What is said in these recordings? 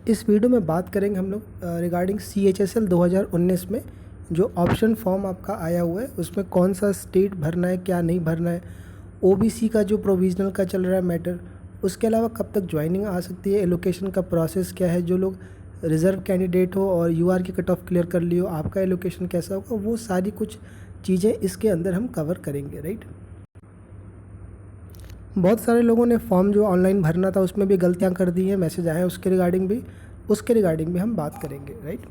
इस वीडियो में बात करेंगे हम लोग रिगार्डिंग CHSL 2019 में जो ऑप्शन फॉर्म आपका आया हुआ है उसमें कौन सा स्टेट भरना है, क्या नहीं भरना है, OBC का जो प्रोविजनल का चल रहा है मैटर, उसके अलावा कब तक ज्वाइनिंग आ सकती है, एलोकेशन का प्रोसेस क्या है, जो लोग रिज़र्व कैंडिडेट हो और UR की कट ऑफ क्लियर कर लियो आपका एलोकेशन कैसा होगा, वो सारी कुछ चीज़ें इसके अंदर हम कवर करेंगे। राइट, बहुत सारे लोगों ने फॉर्म जो ऑनलाइन भरना था उसमें भी गलतियां कर दी हैं, मैसेज आए हैं उसके रिगार्डिंग भी हम बात करेंगे। राइट,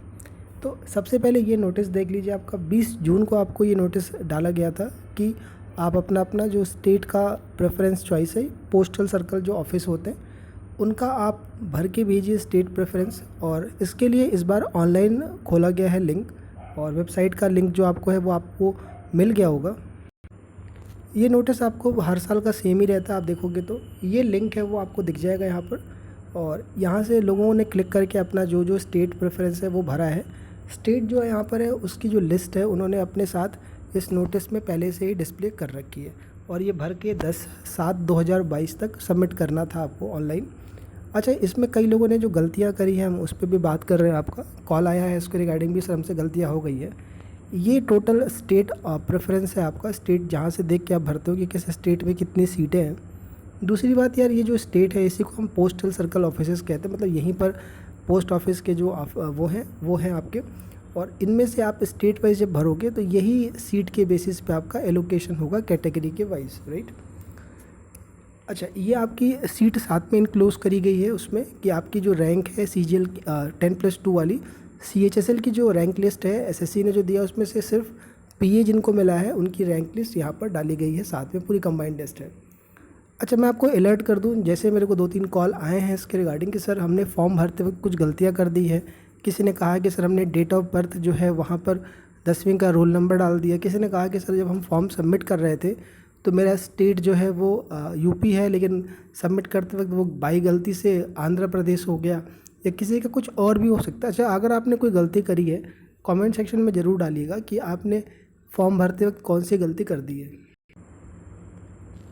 तो सबसे पहले ये नोटिस देख लीजिए, आपका 20 जून को आपको ये नोटिस डाला गया था कि आप अपना अपना जो स्टेट का प्रेफरेंस चॉइस है, पोस्टल सर्कल जो ऑफिस होते हैं उनका आप भर के भेजिए स्टेट प्रेफरेंस। और इसके लिए इस बार ऑनलाइन खोला गया है लिंक, और वेबसाइट का लिंक जो आपको है वो आपको मिल गया होगा। ये नोटिस आपको हर साल का सेम ही रहता है, आप देखोगे तो ये लिंक है वो आपको दिख जाएगा यहाँ पर, और यहाँ से लोगों ने क्लिक करके अपना जो जो स्टेट प्रेफरेंस है वो भरा है। स्टेट जो है यहाँ पर है उसकी जो लिस्ट है उन्होंने अपने साथ इस नोटिस में पहले से ही डिस्प्ले कर रखी है, और ये भर के 10/7/2022 तक सबमिट करना था आपको ऑनलाइन। अच्छा, इसमें कई लोगों ने जो गलतियाँ करी हैं हम उस पर भी बात कर रहे हैं, आपका कॉल आया है उसके रिगार्डिंग भी, सर हमसे गलतियाँ हो गई है। ये टोटल स्टेट प्रेफरेंस है आपका, स्टेट जहाँ से देख के आप भरते हो कि किस स्टेट में कितनी सीटें हैं। दूसरी बात यार, ये जो स्टेट है इसी को हम पोस्टल सर्कल ऑफिसेस कहते हैं, मतलब यहीं पर पोस्ट ऑफिस के जो वो हैं आपके, और इनमें से आप स्टेट वाइज जब भरोगे तो यही सीट के बेसिस पे आपका एलोकेशन होगा कैटेगरी के वाइज। राइट, अच्छा, ये आपकी सीट साथ में इनक्लोज करी गई है उसमें कि आपकी जो रैंक है CGL 10+2 वाली CHSL की जो रैंक लिस्ट है SSC ने जो दिया उसमें से सिर्फ PA जिनको मिला है उनकी रैंक लिस्ट यहाँ पर डाली गई है, साथ में पूरी कंबाइंड लिस्ट है। अच्छा, मैं आपको अलर्ट कर दूं, जैसे मेरे को 2-3 कॉल आए हैं इसके रिगार्डिंग कि सर हमने फॉर्म भरते वक्त कुछ गलतियां कर दी है। किसी ने कहा कि सर हमने डेट ऑफ बर्थ जो है वहाँ पर 10वीं का रोल नंबर डाल दिया। किसी ने कहा कि सर जब हम फॉर्म सबमिट कर रहे थे तो मेरा स्टेट जो है वो UP है, लेकिन सबमिट करते वक्त वो बाई गलती से आंध्र प्रदेश हो गया, या किसी का कुछ और भी हो सकता है। अच्छा, अगर आपने कोई गलती करी है कमेंट सेक्शन में ज़रूर डालिएगा कि आपने फॉर्म भरते वक्त कौन सी गलती कर दी है।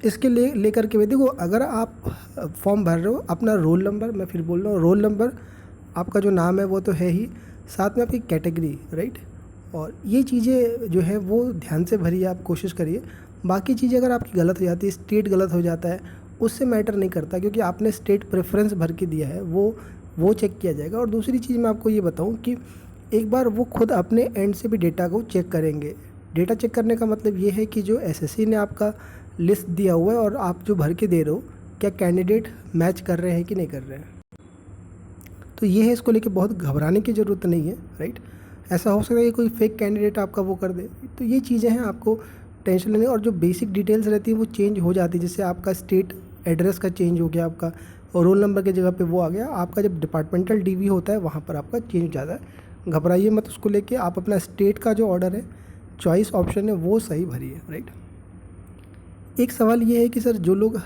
इसके लेकर के भी देखो, अगर आप फॉर्म भर रहे हो अपना रोल नंबर, मैं फिर बोल रहा हूँ रोल नंबर, आपका जो नाम है वो तो है ही, साथ में आपकी कैटेगरी। राइट, और ये चीज़ें जो है वो ध्यान से भरिए, आप कोशिश करिए। बाकी चीज़ें अगर आपकी गलत हो जाती है, स्टेट गलत हो जाता है, उससे मैटर नहीं करता, क्योंकि आपने स्टेट प्रेफरेंस भर के दिया है वो चेक किया जाएगा। और दूसरी चीज़ मैं आपको ये बताऊँ कि एक बार वो खुद अपने एंड से भी डेटा को चेक करेंगे। डेटा चेक करने का मतलब ये है कि जो SSC ने आपका लिस्ट दिया हुआ है और आप जो भर के दे रहे हो, क्या कैंडिडेट मैच कर रहे हैं कि नहीं कर रहे हैं। तो ये है, इसको लेके बहुत घबराने की ज़रूरत नहीं है। राइट, ऐसा हो सकता है कि कोई फेक कैंडिडेट आपका वो कर दे, तो ये चीज़ें हैं, आपको टेंशन लेनी। और जो बेसिक डिटेल्स रहती है वो चेंज हो जाती है, जैसे आपका स्टेट एड्रेस का चेंज हो गया आपका, और रोल नंबर की जगह पे वो आ गया आपका, जब डिपार्टमेंटल DV होता है वहाँ पर आपका चेंज हो जाता है। घबराइए मत उसको लेके, आप अपना स्टेट का जो ऑर्डर है, चॉइस ऑप्शन है वो सही भरिए। राइट, एक सवाल ये है कि सर जो लोग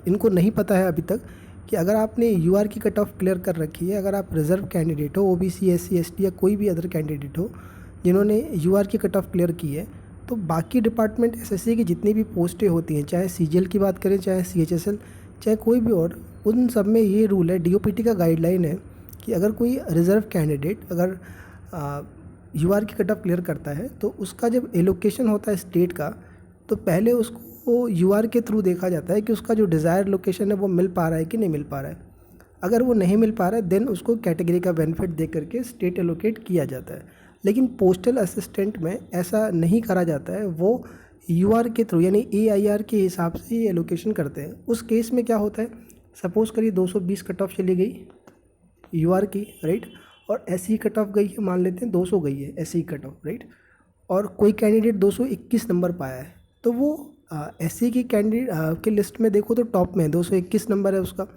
इनको नहीं पता है अभी तक कि अगर आपने UR की कट ऑफ क्लियर कर रखी है, अगर आप रिज़र्व कैंडिडेट हो, OBC SC ST या कोई भी अदर कैंडिडेट हो जिन्होंने UR की कट ऑफ क्लियर की है, तो बाकी डिपार्टमेंट SSC की जितनी भी पोस्टें होती हैं, चाहे CGL की बात करें, चाहे CHSL, चाहे कोई भी और, उन सब में ये रूल है, DOPT का गाइडलाइन है कि अगर कोई रिज़र्व कैंडिडेट अगर UR की कट ऑफ क्लियर करता है तो उसका जब एलोकेशन होता है स्टेट का, तो पहले उसको UR के थ्रू देखा जाता है कि उसका जो डिज़ायर लोकेशन है वो मिल पा रहा है कि नहीं मिल पा रहा है। अगर वो नहीं मिल पा रहा है देन उसको कैटेगरी का बेनिफिट दे करके स्टेट एलोकेट किया जाता है। लेकिन पोस्टल असिस्टेंट में ऐसा नहीं करा जाता है, वो UR के थ्रू यानी AIR के हिसाब से ये एलोकेशन करते हैं। उस केस में क्या होता है, सपोज़ करिए 220 कट ऑफ चली गई UR की, राइट, और SC कट ऑफ गई है, मान लेते हैं 200 गई है SC कट ऑफ, राइट, और कोई कैंडिडेट 221 नंबर पाया है, तो वो SC की कैंडिडेट के लिस्ट में देखो तो टॉप में है, 221 नंबर है उसका,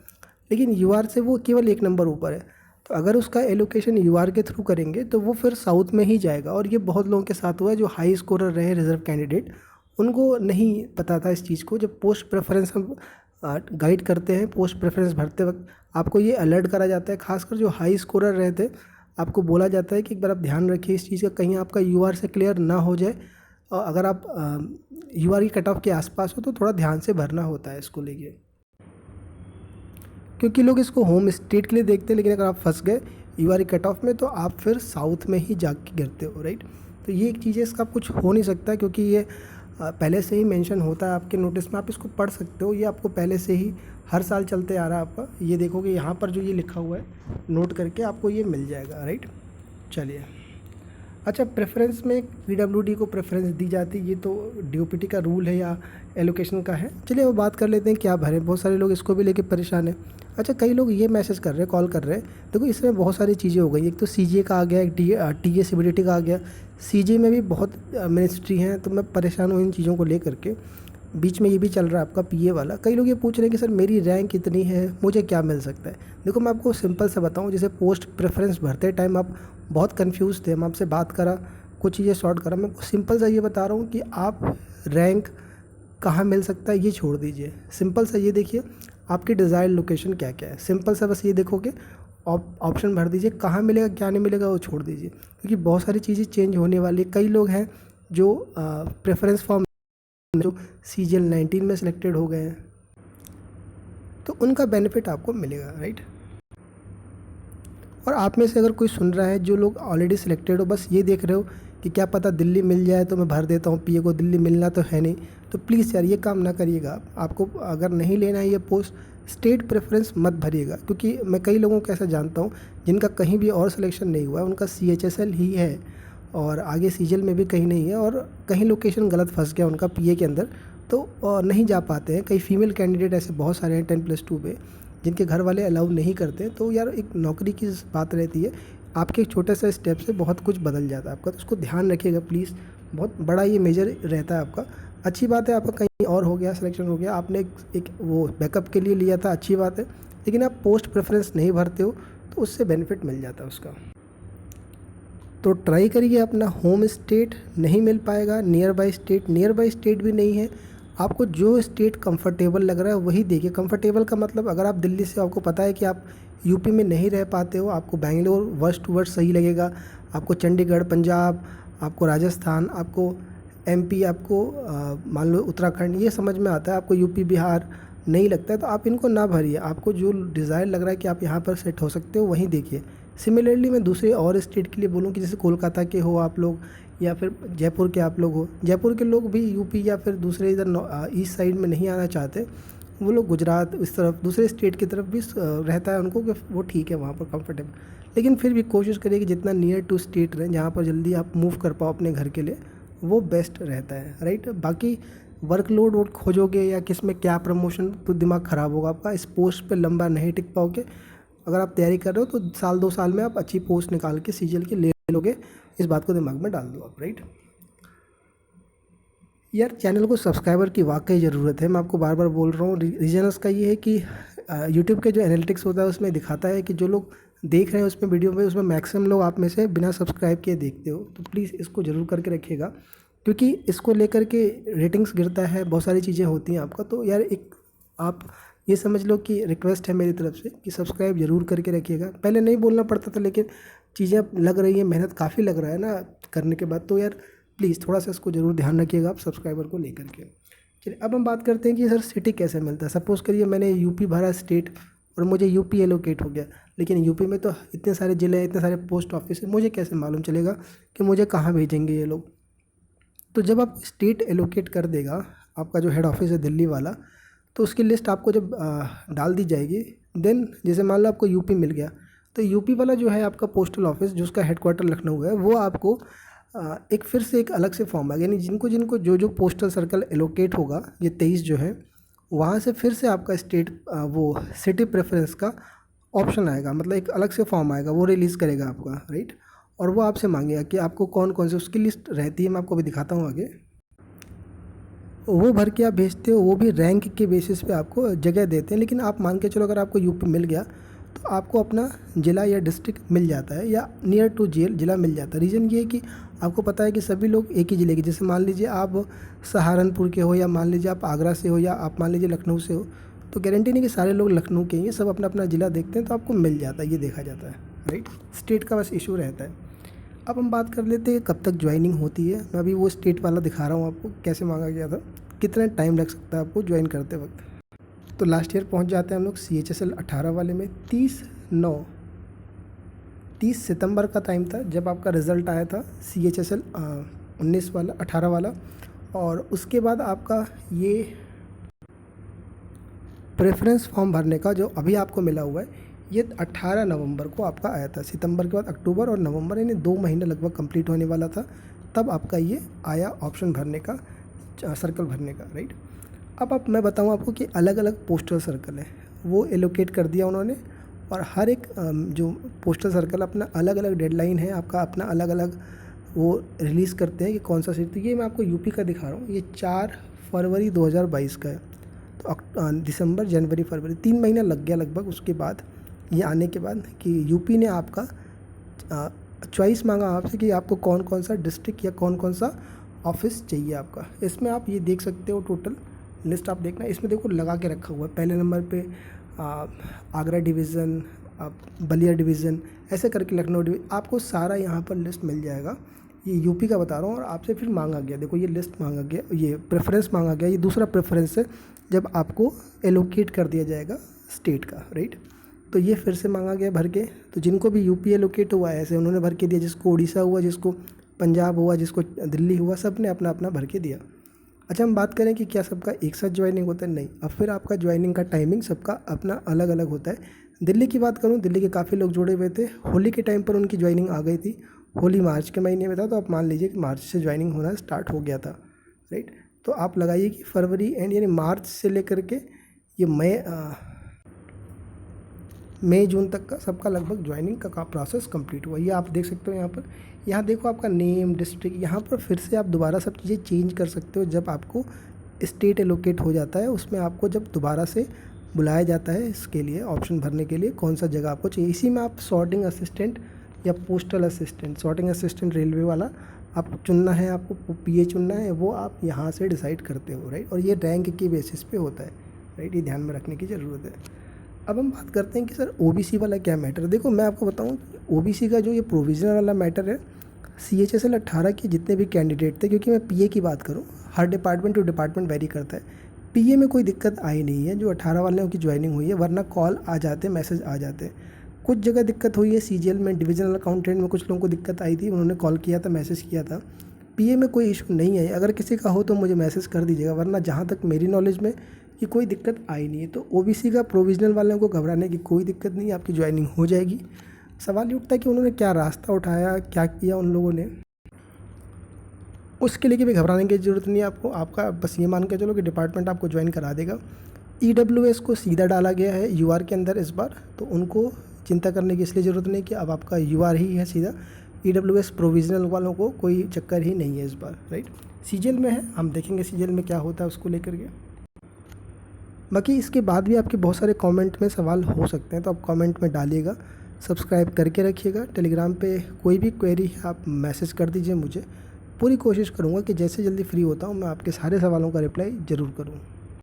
लेकिन UR से वो केवल 1 नंबर ऊपर है। तो अगर उसका एलोकेशन UR के थ्रू करेंगे तो वो फिर साउथ में ही जाएगा। और ये बहुत लोगों के साथ हुआ है, जो हाई स्कोरर रहे रिजर्व कैंडिडेट, उनको नहीं पता था इस चीज़ को। जब पोस्ट प्रेफरेंस हम गाइड करते हैं, पोस्ट प्रेफरेंस भरते वक्त आपको ये अलर्ट करा जाता है, खासकर जो हाई स्कोरर रहते आपको बोला जाता है कि एक बार आप ध्यान रखिए इस चीज़ का, कहीं आपका UR से क्लियर ना हो जाए। और अगर आप UR की कट ऑफ के आसपास हो तो थोड़ा ध्यान से भरना होता है इसको लेके, क्योंकि लोग इसको होम स्टेट के लिए देखते हैं, लेकिन अगर आप फंस गए यू आर कट ऑफ में तो आप फिर साउथ में ही जाके गिरते हो, राइट। तो ये एक चीज़ है, इसका कुछ हो नहीं सकता क्योंकि ये पहले से ही मेंशन होता है आपके नोटिस में, आप इसको पढ़ सकते हो। ये आपको पहले से ही हर साल चलते आ रहा है आपका। ये देखोगे यहाँ पर जो ये लिखा हुआ है नोट करके आपको ये मिल जाएगा, राइट। चलिए, अच्छा, प्रेफरेंस में पीडब्ल्यूडी को प्रेफरेंस दी जाती है, ये तो डीओपीटी का रूल है या एलोकेशन का है। चलिए वो बात कर लेते हैं क्या भरें। बहुत सारे लोग इसको भी लेके परेशान हैं। अच्छा, कई लोग ये मैसेज कर रहे हैं, कॉल कर रहे हैं, देखो इसमें बहुत सारी चीज़ें हो गई। एक तो सीजीए का आ गया, एक टीए सीबीडीटी का आ गया। सीजीए में भी बहुत मिनिस्ट्री हैं, तो मैं परेशान हूँ इन चीज़ों को लेकर के। बीच में ये भी चल रहा है आपका पीए वाला। कई लोग ये पूछ रहे हैं कि सर मेरी रैंक कितनी है, मुझे क्या मिल सकता है। देखो मैं आपको सिंपल से बताऊं, जैसे पोस्ट प्रेफरेंस भरते टाइम आप बहुत कंफ्यूज थे, हम आपसे बात करा, कुछ चीज़ें सॉर्ट करा। मैं आपको सिंपल सा ये बता रहा हूँ कि आप रैंक कहाँ मिल सकता है ये छोड़ दीजिए। सिंपल सा ये देखिए आपकी डिज़ायर लोकेशन क्या क्या है, सिंपल सा बस ये देखोगे, ऑप्शन भर दीजिए। कहाँ मिलेगा क्या नहीं मिलेगा वो छोड़ दीजिए, क्योंकि बहुत सारी चीज़ें चेंज होने वाली है। कई लोग हैं जो प्रेफरेंस फॉर्म जो CGL 19 में सिलेक्टेड हो गए हैं, तो उनका बेनिफिट आपको मिलेगा, राइट। और आप में से अगर कोई सुन रहा है जो लोग ऑलरेडी सिलेक्टेड हो, बस ये देख रहे हो कि क्या पता दिल्ली मिल जाए तो मैं भर देता हूँ पीए को, दिल्ली मिलना तो है नहीं, तो प्लीज़ यार ये काम ना करिएगा। आपको अगर नहीं लेना है ये पोस्ट, स्टेट प्रेफरेंस मत भरिएगा। क्योंकि मैं कई लोगों को ऐसा जानता हूँ जिनका कहीं भी और सिलेक्शन नहीं हुआ है, उनका CHSL ही है और आगे CGL में भी कहीं नहीं है, और कहीं लोकेशन गलत फंस गया उनका पीए के अंदर, तो नहीं जा पाते हैं। कई फीमेल कैंडिडेट ऐसे बहुत सारे हैं 10+2 पे, जिनके घर वाले अलाउ नहीं करते। तो यार एक नौकरी की बात रहती है, आपके एक छोटे से स्टेप से बहुत कुछ बदल जाता है आपका, तो उसको ध्यान रखिएगा प्लीज़। बहुत बड़ा ये मेजर रहता है आपका। अच्छी बात है आपका कहीं और हो गया, सिलेक्शन हो गया, आपने एक वो बैकअप के लिए लिया था, अच्छी बात है, लेकिन आप पोस्ट प्रेफरेंस नहीं भरते हो तो उससे बेनिफिट मिल जाता है उसका। तो ट्राई करिए अपना होम स्टेट, नहीं मिल पाएगा नियर बाई स्टेट भी नहीं है। आपको जो स्टेट कंफर्टेबल लग रहा है वही देखिए। कंफर्टेबल का मतलब, अगर आप दिल्ली से, आपको पता है कि आप यूपी में नहीं रह पाते हो, आपको बैंगलोर वर्स्ट टू वर्स्ट सही लगेगा, आपको चंडीगढ़ पंजाब, आपको राजस्थान, आपको MP, आपको मान लो उत्तराखंड, ये समझ में आता है, आपको यूपी बिहार नहीं लगता है, तो आप इनको ना भरिए। आपको जो डिज़ायर लग रहा है कि आप यहाँ पर सेट हो सकते हो वहीं देखिए। सिमिलरली मैं दूसरे और स्टेट के लिए बोलूँ कि जैसे कोलकाता के हो आप लोग, या फिर जयपुर के आप लोग हो, जयपुर के लोग भी यूपी या फिर दूसरे इधर ईस्ट साइड में नहीं आना चाहते, वो लोग गुजरात इस तरफ दूसरे स्टेट की तरफ भी रहता है उनको, कि वो ठीक है वहाँ पर कंफर्टेबल। लेकिन फिर भी कोशिश करिए कि जितना नियर टू स्टेट रहें, जहाँ पर जल्दी आप मूव कर पाओ अपने घर के लिए, वो बेस्ट रहता है, राइट। बाकी वर्कलोड वोट खोजोगे या किस में क्या प्रमोशन, तो दिमाग ख़राब होगा आपका, इस पोस्ट पे लंबा नहीं टिक पाओगे। अगर आप तैयारी कर रहे हो तो साल 2 साल में आप अच्छी पोस्ट निकाल के CGL की ले लोगे, इस बात को दिमाग में डाल दो आप, राइट। यार चैनल को सब्सक्राइबर की वाकई ज़रूरत है, मैं आपको बार बार बोल रहा हूँ। रीज़न उसका ये है कि यूट्यूब के जो एनालिटिक्स होता है उसमें दिखाता है कि जो लोग देख रहे हैं उसमें वीडियो में, उसमें मैक्सिमम लोग आप में से बिना सब्सक्राइब किए देखते हो। तो प्लीज़ इसको ज़रूर करके रखिएगा, क्योंकि इसको लेकर के रेटिंग्स गिरता है, बहुत सारी चीज़ें होती हैं आपका। तो यार एक आप ये समझ लो कि रिक्वेस्ट है मेरी तरफ से कि सब्सक्राइब ज़रूर करके रखिएगा। पहले नहीं बोलना पड़ता था, लेकिन चीज़ें अब लग रही है, मेहनत काफ़ी लग रहा है ना करने के बाद, तो यार प्लीज़ थोड़ा सा इसको ज़रूर ध्यान रखिएगा आप सब्सक्राइबर को लेकर के। चलिए अब हम बात करते हैं कि सर सिटी कैसे मिलता है। सपोज़ करिए मैंने यूपी भरा स्टेट और मुझे यूपी एलोकेट हो गया, लेकिन यूपी में तो इतने सारे ज़िले हैं, इतने सारे पोस्ट ऑफिस है, मुझे कैसे मालूम चलेगा कि मुझे कहाँ भेजेंगे ये लोग। तो जब आप स्टेट एलोकेट कर देगा आपका जो हेड ऑफिस है दिल्ली वाला, तो उसकी लिस्ट आपको जब डाल दी जाएगी, देन जैसे मान लो आपको यूपी मिल गया, तो यूपी वाला जो है आपका पोस्टल ऑफिस, जो उसका हेडक्वार्टर लखनऊ है, वो आपको एक फिर से एक अलग से फॉर्म आएगा, यानी जिनको जिनको जो जो पोस्टल सर्कल एलोकेट होगा, ये 23 जो है, वहाँ से फिर से आपका स्टेट वो सिटी प्रेफरेंस का ऑप्शन आएगा, मतलब एक अलग से फॉर्म आएगा, वो रिलीज़ करेगा आपका, राइट। और वो आपसे मांगेगा कि आपको कौन कौन से, उसकी लिस्ट रहती है, मैं आपको अभी दिखाता हूँ आगे। वो भर के आप भेजते हो, वो भी रैंक के बेसिस पे आपको जगह देते हैं। लेकिन आप मान के चलो अगर आपको यूपी मिल गया तो आपको अपना ज़िला या डिस्ट्रिक्ट मिल जाता है, या नियर टू ज़िला मिल जाता है। रीज़न ये है कि आपको पता है कि सभी लोग एक ही ज़िले के, जैसे मान लीजिए आप सहारनपुर के हो, या मान लीजिए आप आगरा से हो, या आप मान लीजिए लखनऊ से हो, तो गारंटी नहीं कि सारे लोग लखनऊ के हैं, सब अपना अपना ज़िला देखते हैं, तो आपको मिल जाता है, ये देखा जाता है, राइट। स्टेट का बस इशू रहता है। अब हम बात कर लेते हैं कब तक ज्वाइनिंग होती है। मैं अभी वो स्टेट वाला दिखा रहा हूँ आपको, कैसे मांगा गया था, कितना टाइम लग सकता है आपको ज्वाइन करते वक्त। तो लास्ट ईयर पहुंच जाते हैं हम लोग CHSL 18 वाले में। 30 सितंबर का टाइम था जब आपका रिज़ल्ट आया था CHSL 18 वाला। और उसके बाद आपका ये प्रेफरेंस फॉर्म भरने का जो अभी आपको मिला हुआ है, ये 18 नवंबर को आपका आया था। सितंबर के बाद अक्टूबर और नवंबर, यानी 2 महीने लगभग कंप्लीट होने वाला था, तब आपका ये आया ऑप्शन भरने का, सर्कल भरने का, राइट। अब मैं बताऊँ आपको कि अलग अलग पोस्टल सर्कल है, वो एलोकेट कर दिया उन्होंने। और हर एक जो पोस्टल सर्कल अपना अलग अलग डेडलाइन है, आपका अपना अलग अलग वो रिलीज़ करते हैं कि कौन सा सीट। तो ये मैं आपको यूपी का दिखा रहा हूँ, ये 4 फरवरी 2022 का है। तो दिसंबर, जनवरी, फरवरी 3 महीना लग गया लगभग। उसके बाद ये आने के बाद कि यूपी ने आपका चॉइस मांगा आपसे कि आपको कौन कौन सा डिस्ट्रिक्ट या कौन कौन सा ऑफिस चाहिए आपका। इसमें आप ये देख सकते हो, टोटल लिस्ट आप देखना, इसमें देखो लगा के रखा हुआ है। पहले नंबर पे आगरा डिवीज़न, बलिया डिवीज़न, ऐसे करके लखनऊ डिवीज़न, आपको सारा यहाँ पर लिस्ट मिल जाएगा। ये यूपी का बता रहा हूँ। और आपसे फिर मांगा गया, देखो ये लिस्ट मांगा गया, ये प्रेफरेंस मांगा गया। ये दूसरा प्रेफरेंस है जब आपको एलोकेट कर दिया जाएगा स्टेट का, राइट। तो ये फिर से मांगा गया भर के। तो जिनको भी यूपी एलोकेट हुआ है ऐसे उन्होंने भर के दिया, जिसको उड़ीसा हुआ, जिसको पंजाब हुआ, जिसको दिल्ली हुआ, सब ने अपना अपना भर के दिया। अच्छा, हम बात करें कि क्या सबका एक साथ ज्वाइनिंग होता है? नहीं। अब फिर आपका ज्वाइनिंग का टाइमिंग सबका अपना अलग अलग होता है। दिल्ली की बात करूँ, दिल्ली के काफ़ी लोग जुड़े हुए थे। होली के टाइम पर उनकी ज्वाइनिंग आ गई थी। होली मार्च के महीने में था, तो आप मान लीजिए कि मार्च से ज्वाइनिंग होना स्टार्ट हो गया था, राइट। तो आप लगाइए कि फरवरी एंड, यानी मार्च से लेकर के ये मई जून तक का सबका लगभग ज्वाइनिंग का प्रोसेस कंप्लीट हुआ। ये आप देख सकते हो यहाँ पर। यहाँ देखो आपका नेम, डिस्ट्रिक्ट, यहाँ पर फिर से आप दोबारा सब चीज़ें चेंज कर सकते हो। जब आपको स्टेट एलोकेट हो जाता है, उसमें आपको जब दोबारा से बुलाया जाता है इसके लिए, ऑप्शन भरने के लिए, कौन सा जगह आपको चाहिए। इसी में आप सॉर्टिंग असिस्टेंट या postal assistant, sorting assistant railway वाला आपको चुनना है, आपको PA चुनना है, वो आप यहाँ से डिसाइड करते हो, राइट। और ये रैंक की बेसिस पे होता है, राइट। ये ध्यान में रखने की ज़रूरत है। अब हम बात करते हैं कि सर OBC वाला क्या मैटर। देखो मैं आपको बताऊं, OBC का जो ये प्रोविजनल वाला मैटर है, CHSL 18 के जितने भी कैंडिडेट थे, क्योंकि मैं PA की बात करूं, हर डिपार्टमेंट टू डिपार्टमेंट वेरी करता है। PA में कोई दिक्कत आई नहीं है, जो 18 वालों की ज्वाइनिंग हुई है, वरना कॉल आ जाते, मैसेज आ जाते। कुछ जगह दिक्कत हुई है, CGL में, डिविजनल अकाउंटेंट में कुछ लोगों को दिक्कत आई थी, उन्होंने कॉल किया था, मैसेज किया था। PA में कोई इशू नहीं है। अगर किसी का हो तो मुझे मैसेज कर दीजिएगा, वरना जहाँ तक मेरी नॉलेज में कि कोई दिक्कत आई नहीं है। तो OBC का प्रोविजनल वालों को घबराने की कोई दिक्कत नहीं है, आपकी ज्वाइनिंग हो जाएगी। सवाल ये उठता है कि उन्होंने क्या रास्ता उठाया, क्या किया उन लोगों ने, उसके लिए भी घबराने की ज़रूरत नहीं है आपको। आपका बस ये मान के चलो कि डिपार्टमेंट आपको ज्वाइन करा देगा। EWS को सीधा डाला गया है UR के अंदर इस बार, तो उनको चिंता करने की इसलिए ज़रूरत नहीं कि अब आपका UR ही है सीधा। EWS प्रोविजनल वालों को कोई चक्कर ही नहीं है इस बार, राइट। CGL में है, हम देखेंगे CGL में क्या होता है उसको लेकर के। बाकी इसके बाद भी आपके बहुत सारे कमेंट में सवाल हो सकते हैं, तो आप कमेंट में डालिएगा। सब्सक्राइब करके रखिएगा। टेलीग्राम पे कोई भी क्वेरी है आप मैसेज कर दीजिए मुझे। पूरी कोशिश करूँगा कि जैसे जल्दी फ्री होता हूँ मैं आपके सारे सवालों का रिप्लाई ज़रूर करूँ।